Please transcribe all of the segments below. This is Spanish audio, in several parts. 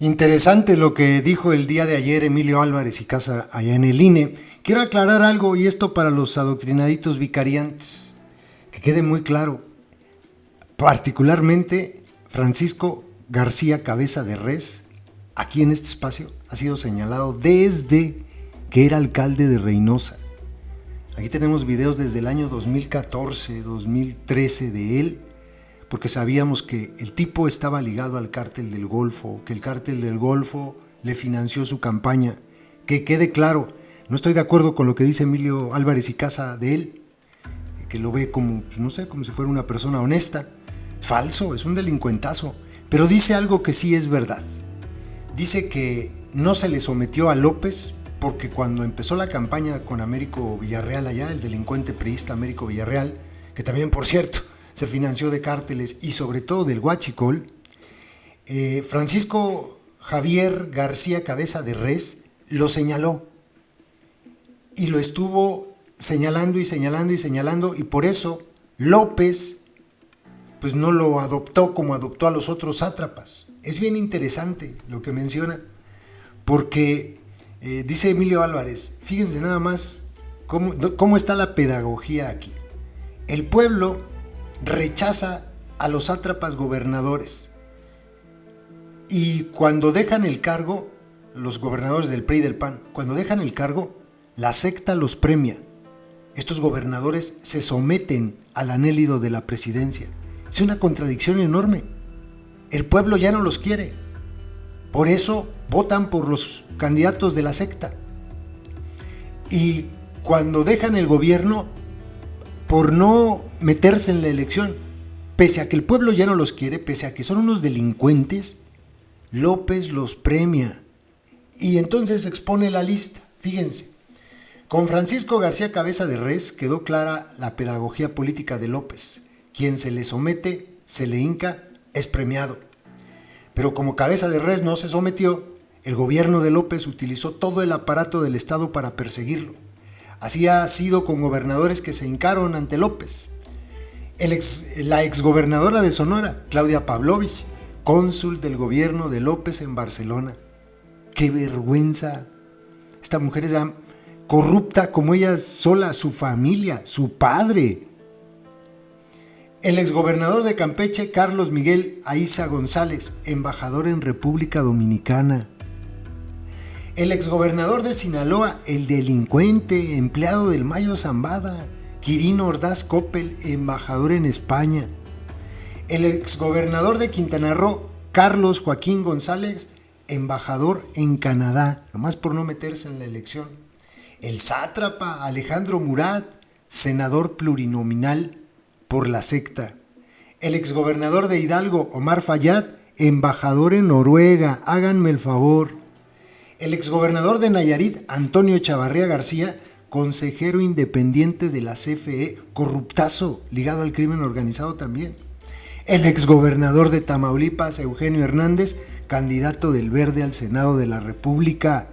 Interesante lo que dijo el día de ayer Emilio Álvarez y Casa allá en el INE. Quiero aclarar algo, y esto para los adoctrinaditos vicariantes, que quede muy claro. Particularmente Francisco García Cabeza de Res, aquí en este espacio, ha sido señalado desde que era alcalde de Reynosa. Aquí tenemos videos desde el año 2014, 2013 de él, porque sabíamos que el tipo estaba ligado al cártel del Golfo, que el cártel del Golfo le financió su campaña. Que quede claro, no estoy de acuerdo con lo que dice Emilio Álvarez y Casa de él, que lo ve como, no sé, como si fuera una persona honesta. Falso, es un delincuentazo, pero dice algo que sí es verdad. Dice que no se le sometió a López porque cuando empezó la campaña con Américo Villarreal allá, el delincuente priista Américo Villarreal, que también, por cierto, se financió de cárteles y sobre todo del huachicol, Francisco Javier García Cabeza de Res lo señaló y lo estuvo señalando y señalando y señalando, y por eso López pues no lo adoptó como adoptó a los otros sátrapas. Es bien interesante lo que menciona, porque dice Emilio Álvarez, fíjense nada más cómo está la pedagogía aquí. El pueblo rechaza a los sátrapas gobernadores, y cuando dejan el cargo, los gobernadores del PRI y del PAN, cuando dejan el cargo, la secta los premia. Estos gobernadores se someten al anhélito de la presidencia. Es una contradicción enorme. El pueblo ya no los quiere. Por eso votan por los candidatos de la secta. Y cuando dejan el gobierno, por no meterse en la elección, pese a que el pueblo ya no los quiere, pese a que son unos delincuentes, López los premia. Y entonces expone la lista. Fíjense, con Francisco García Cabeza de Res quedó clara la pedagogía política de López. Quien se le somete, se le hinca, es premiado. Pero como Cabeza de Res no se sometió, el gobierno de López utilizó todo el aparato del Estado para perseguirlo. Así ha sido con gobernadores que se hincaron ante López. La exgobernadora de Sonora, Claudia Pavlovich, cónsul del gobierno de López en Barcelona. ¡Qué vergüenza! Esta mujer es corrupta como ella sola, su familia, su padre. El exgobernador de Campeche, Carlos Miguel Aiza González, embajador en República Dominicana. El exgobernador de Sinaloa, el delincuente, empleado del Mayo Zambada, Quirino Ordaz Coppel, embajador en España. El exgobernador de Quintana Roo, Carlos Joaquín González, embajador en Canadá, nomás por no meterse en la elección. El sátrapa Alejandro Murat, senador plurinominal por la secta. El exgobernador de Hidalgo, Omar Fayad, embajador en Noruega, háganme el favor. El exgobernador de Nayarit, Antonio Chavarría García, consejero independiente de la CFE, corruptazo, ligado al crimen organizado también. El exgobernador de Tamaulipas, Eugenio Hernández, candidato del Verde al Senado de la República.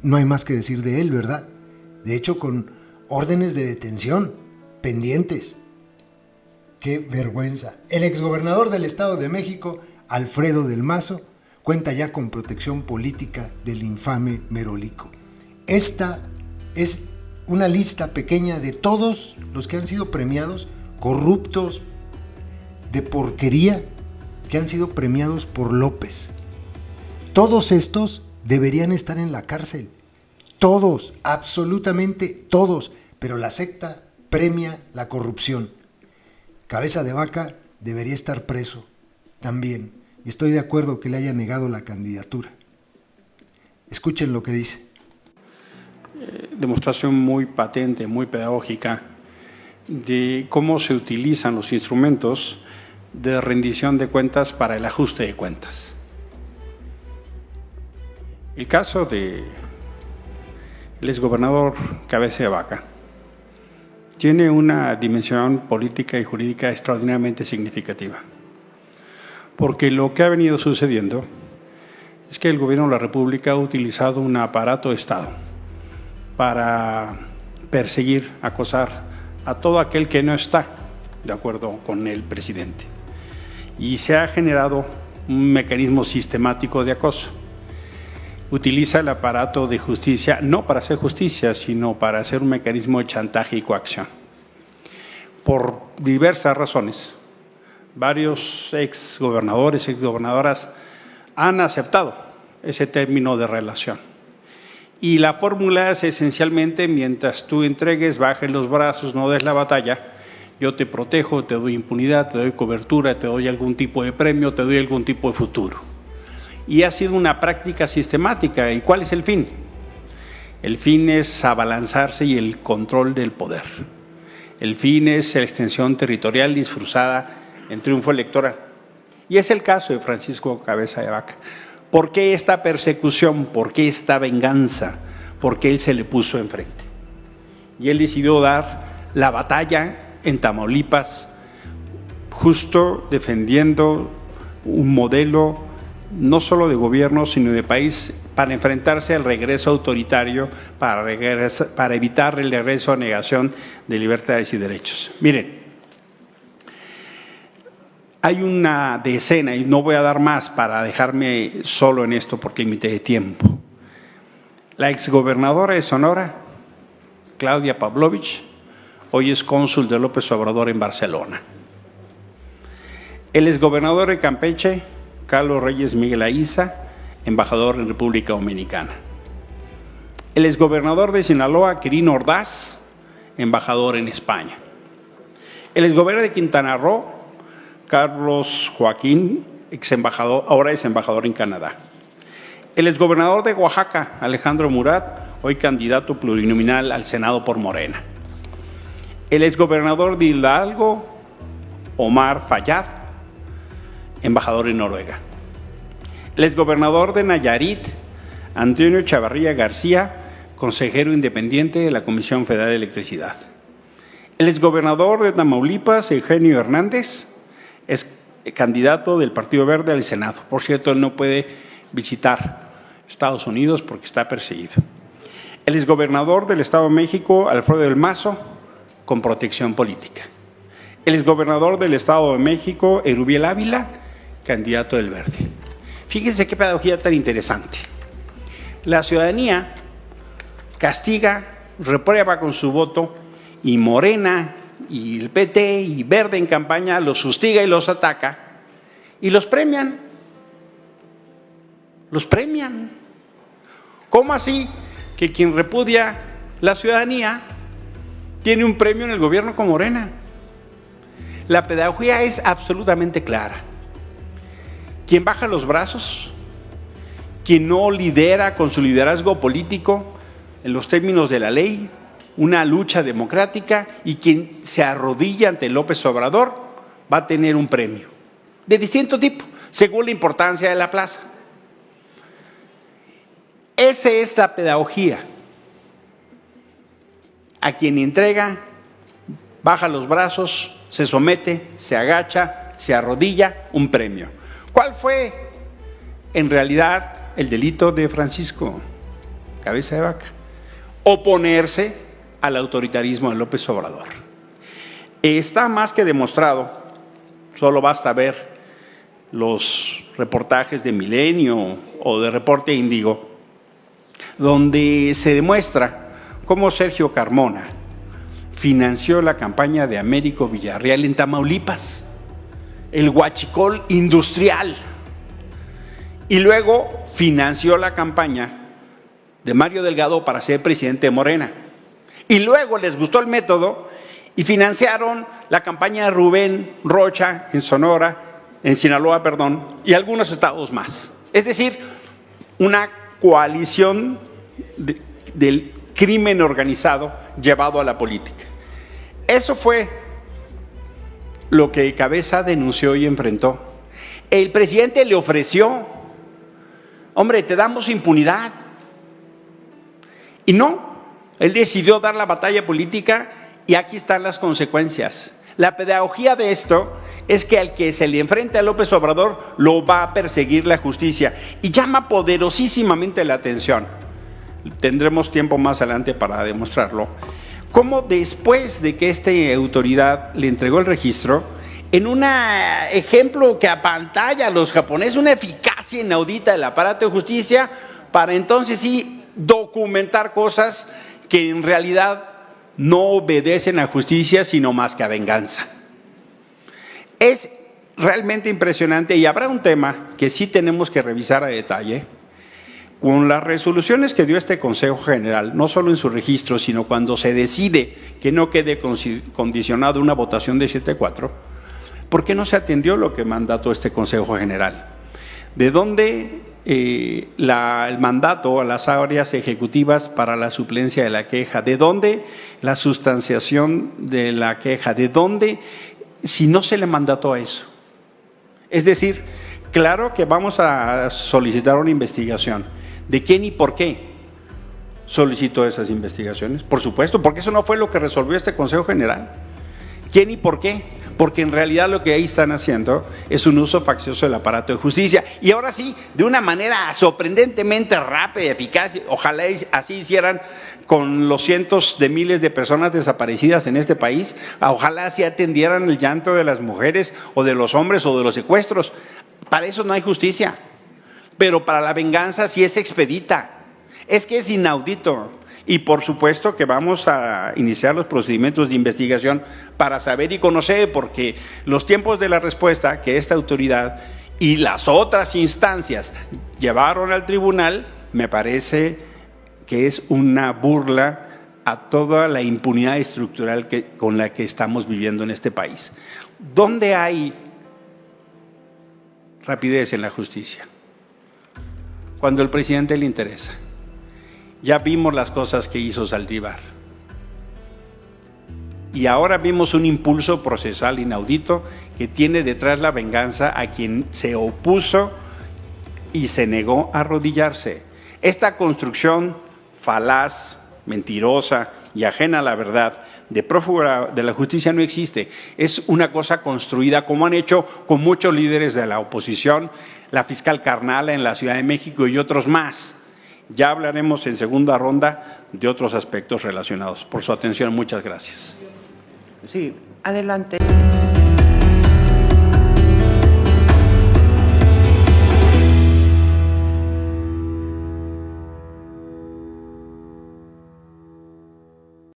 No hay más que decir de él, ¿verdad? De hecho, con órdenes de detención pendientes. ¡Qué vergüenza! El exgobernador del Estado de México, Alfredo del Mazo, cuenta ya con protección política del infame Merolico. Esta es una lista pequeña de todos los que han sido premiados, corruptos de porquería, que han sido premiados por López. Todos estos deberían estar en la cárcel. Todos, absolutamente todos. Pero la secta premia la corrupción. Cabeza de Vaca debería estar preso también, y estoy de acuerdo que le haya negado la candidatura. Escuchen lo que dice. Demostración muy patente, muy pedagógica de cómo se utilizan los instrumentos de rendición de cuentas para el ajuste de cuentas. El caso del exgobernador Cabeza de Vaca tiene una dimensión política y jurídica extraordinariamente significativa, porque lo que ha venido sucediendo es que el gobierno de la República ha utilizado un aparato de Estado para perseguir, acosar a todo aquel que no está de acuerdo con el presidente. Y se ha generado un mecanismo sistemático de acoso. Utiliza el aparato de justicia no para hacer justicia, sino para hacer un mecanismo de chantaje y coacción. Por diversas razones, varios exgobernadores, exgobernadoras han aceptado ese término de relación. Y la fórmula es esencialmente, mientras tú entregues, bajes los brazos, no des la batalla, yo te protejo, te doy impunidad, te doy cobertura, te doy algún tipo de premio, te doy algún tipo de futuro. Y ha sido una práctica sistemática. ¿Y cuál es el fin? El fin es abalanzarse y el control del poder. El fin es la extensión territorial disfrazada en triunfo electoral. Y es el caso de Francisco Cabeza de Vaca. ¿Por qué esta persecución? ¿Por qué esta venganza? Porque él se le puso enfrente. Y él decidió dar la batalla en Tamaulipas, justo defendiendo un modelo no solo de gobierno, sino de país, para enfrentarse al regreso autoritario, para evitar el regreso a negación de libertades y derechos. Miren, hay una decena, y no voy a dar más para dejarme solo en esto por límite de tiempo. La exgobernadora de Sonora, Claudia Pavlovich, hoy es cónsul de López Obrador en Barcelona. El exgobernador de Campeche, Carlos Reyes Miguel Aiza, embajador en República Dominicana. El exgobernador de Sinaloa, Quirino Ordaz, embajador en España. El exgobernador de Quintana Roo, Carlos Joaquín, exembajador, ahora es embajador en Canadá. El exgobernador de Oaxaca, Alejandro Murat, hoy candidato plurinominal al Senado por Morena. El exgobernador de Hidalgo, Omar Fayad, embajador en Noruega. El exgobernador de Nayarit, Antonio Chavarría García, consejero independiente de la Comisión Federal de Electricidad. El exgobernador de Tamaulipas, Eugenio Hernández, es candidato del Partido Verde al Senado. Por cierto, él no puede visitar Estados Unidos porque está perseguido. El exgobernador del Estado de México, Alfredo del Mazo, con protección política. El exgobernador del Estado de México, Erubiel Ávila, candidato del Verde. Fíjense qué pedagogía tan interesante. La ciudadanía castiga, reprueba con su voto, y Morena, y el PT, y Verde en campaña los fustiga y los ataca, y los premian. Los premian. ¿Cómo así que quien repudia la ciudadanía tiene un premio en el gobierno con Morena? La pedagogía es absolutamente clara. Quien baja los brazos, quien no lidera con su liderazgo político en los términos de la ley una lucha democrática, y quien se arrodilla ante López Obrador va a tener un premio de distinto tipo, según la importancia de la plaza. Esa es la pedagogía. A quien entrega, baja los brazos, se somete, se agacha, se arrodilla, un premio. ¿Cuál fue en realidad el delito de Francisco Cabeza de Vaca? Oponerse al autoritarismo de López Obrador. Está más que demostrado, solo basta ver los reportajes de Milenio o de Reporte Índigo, donde se demuestra cómo Sergio Carmona financió la campaña de Américo Villarreal en Tamaulipas, el huachicol industrial, y luego financió la campaña de Mario Delgado para ser presidente de Morena. Y luego les gustó el método y financiaron la campaña de Rubén Rocha en Sinaloa, y algunos estados más. Es decir, una coalición del crimen organizado llevado a la política. Eso fue lo que Cabeza denunció y enfrentó. El presidente le ofreció, hombre, te damos impunidad. Y no, él decidió dar la batalla política, y aquí están las consecuencias. La pedagogía de esto es que al que se le enfrente a López Obrador lo va a perseguir la justicia, y llama poderosísimamente la atención. Tendremos tiempo más adelante para demostrarlo. Cómo después de que esta autoridad le entregó el registro, en un ejemplo que apantalla a los japoneses, una eficacia inaudita del aparato de justicia para entonces sí documentar cosas que en realidad no obedecen a justicia, sino más que a venganza. Es realmente impresionante y habrá un tema que sí tenemos que revisar a detalle. Con las resoluciones que dio este Consejo General, no solo en su registro, sino cuando se decide que no quede condicionado una votación de 7-4, ¿por qué no se atendió lo que mandató este Consejo General? ¿De dónde el mandato a las áreas ejecutivas para la suplencia de la queja? ¿De dónde la sustanciación de la queja? ¿De dónde, si no se le mandató a eso? Es decir, claro que vamos a solicitar una investigación. ¿De quién y por qué solicitó esas investigaciones? Por supuesto, porque eso no fue lo que resolvió este Consejo General. ¿Quién y por qué? Porque en realidad lo que ahí están haciendo es un uso faccioso del aparato de justicia. Y ahora sí, de una manera sorprendentemente rápida y eficaz, ojalá así hicieran con los cientos de miles de personas desaparecidas en este país, ojalá así atendieran el llanto de las mujeres o de los hombres o de los secuestros. Para eso no hay justicia. Pero para la venganza sí es expedita. Es que es inaudito. Y por supuesto que vamos a iniciar los procedimientos de investigación para saber y conocer, porque los tiempos de la respuesta que esta autoridad y las otras instancias llevaron al tribunal, me parece que es una burla a toda la impunidad estructural con la que estamos viviendo en este país. ¿Dónde hay rapidez en la justicia? Cuando al presidente le interesa. Ya vimos las cosas que hizo Saldívar. Y ahora vimos un impulso procesal inaudito que tiene detrás la venganza a quien se opuso y se negó a arrodillarse. Esta construcción falaz, mentirosa y ajena a la verdad de prófuga de la justicia no existe. Es una cosa construida, como han hecho con muchos líderes de la oposición, la fiscal Carnala en la Ciudad de México y otros más. Ya hablaremos en segunda ronda de otros aspectos relacionados. Por su atención, muchas gracias. Sí, adelante.